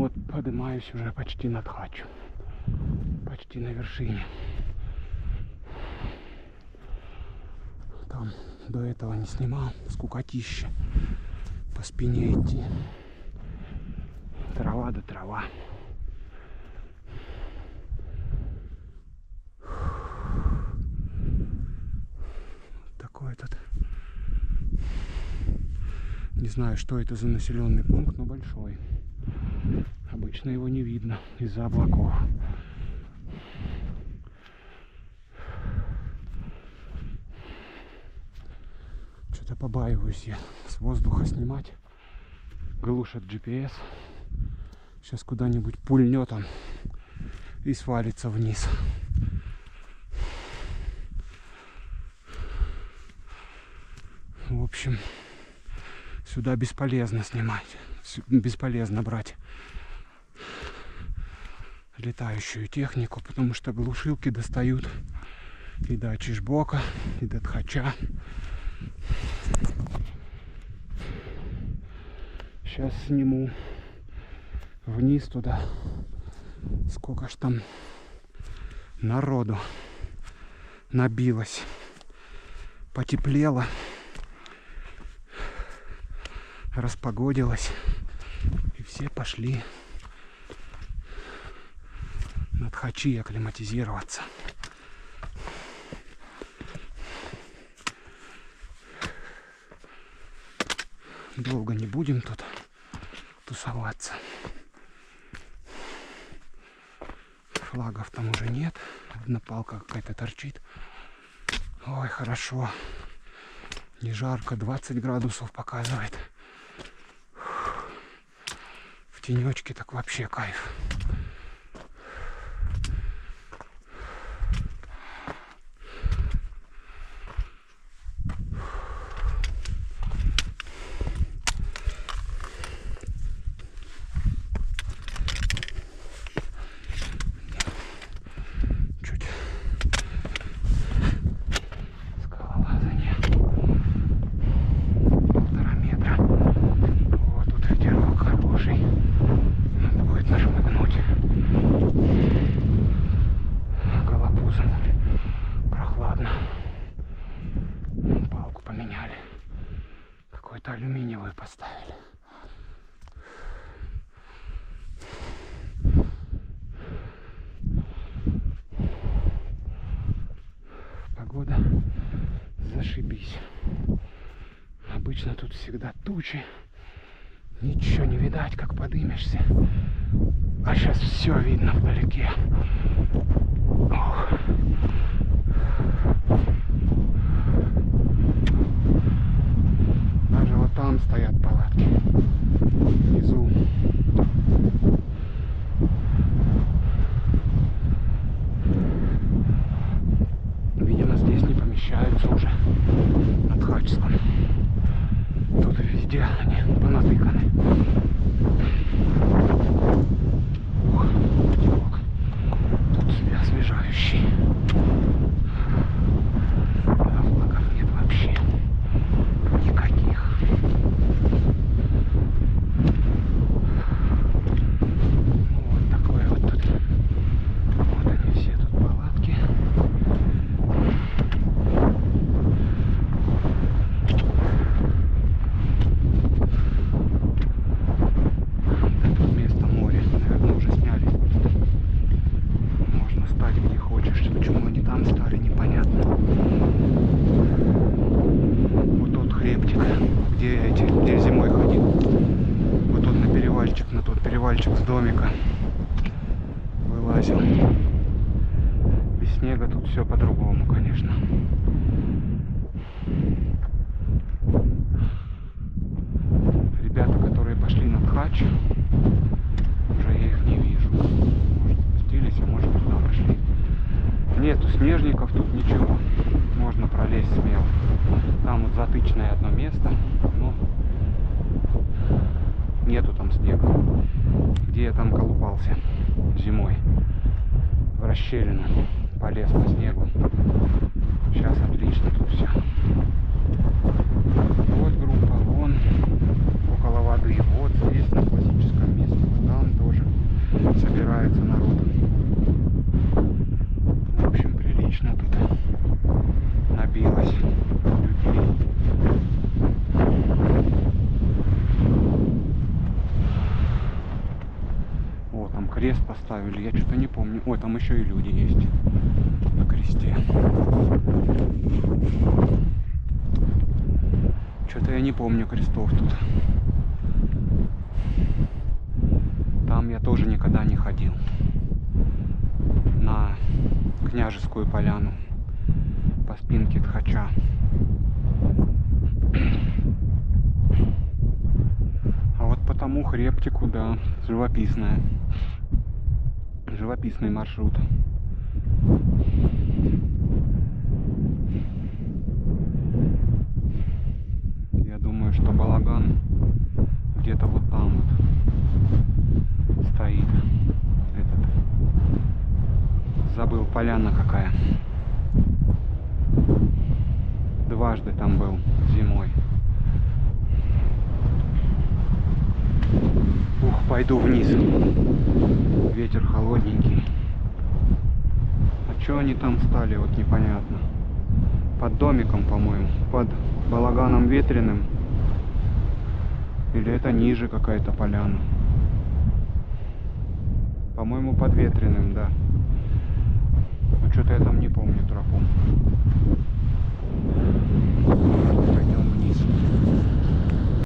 Вот поднимаюсь уже почти над Хачу. Почти на вершине. Там до этого не снимал. Скукотища. По спине идти. Трава да трава. Такой этот. Не знаю, что это за населенный пункт, но большой. Обычно его не видно из-за облаков. Что-то побаиваюсь я с воздуха снимать. Глушат GPS. Сейчас куда-нибудь пульнет он и свалится вниз. В общем, сюда бесполезно снимать. Бесполезно брать летающую технику, потому что глушилки достают и до Чижбока, и до Тхача. Сейчас сниму вниз туда. Сколько ж там народу набилось. Потеплело. Распогодилось. И все пошли на Тхачи акклиматизироваться. Долго не будем тут тусоваться. Флагов там уже нет. Одна палка какая-то торчит. Ой, хорошо. Не жарко, 20 градусов показывает. В тенечке так вообще кайф. Алюминиевую поставили. Погода зашибись. Обычно тут всегда тучи. Ничего не видать, как подымешься. А сейчас все видно вдалеке. Ох. Там стоят палатки внизу. Видимо, здесь не помещаются уже на Тхачском. Тут везде они понатыканы. Ух, ветерок. Тут освежающий. А флагов нет вообще. Никаких. Вот такое вот тут. Вот они все тут палатки. Тут место моря. Наверное, уже сняли. Можно стать где хочешь. Почему они там стали, непонятно. Вот тот хребтик, где зимой ходил. Вот тут на перевальчик, на тот перевальчик с домика вылазил. Без снега тут все по-другому, конечно. Ребята, которые пошли на Тхач, уже я их не вижу. Может, спустились, а может, туда пошли. Нету снежников, тут ничего. Можно пролезть смело. Там вот затычное одно место, но нету там снега. Где я там колупался зимой. В расщелину полез по снегу. Сейчас отлично тут все. Вот группа, вон около воды. Вот здесь на классическом месте. Вот там тоже. Крест поставили, я что-то не помню. Ой, там еще и люди есть на кресте. Что-то я не помню крестов тут. Там я тоже никогда не ходил. На Княжескую поляну. По спинке Тхача. А вот по тому хребтику, да, живописная. Живописный маршрут. Я думаю, что Балаган где-то вот там вот стоит. Этот. Забыл, поляна какая. Дважды там был зимой. Ух, пойду вниз. Ветер холодненький. А что они там стали, вот непонятно. Под домиком, по-моему. Под Балаганом ветреным. Или это ниже какая-то поляна. По-моему, под ветреным, да. Но что-то я там не помню тропу. Пойдем вниз.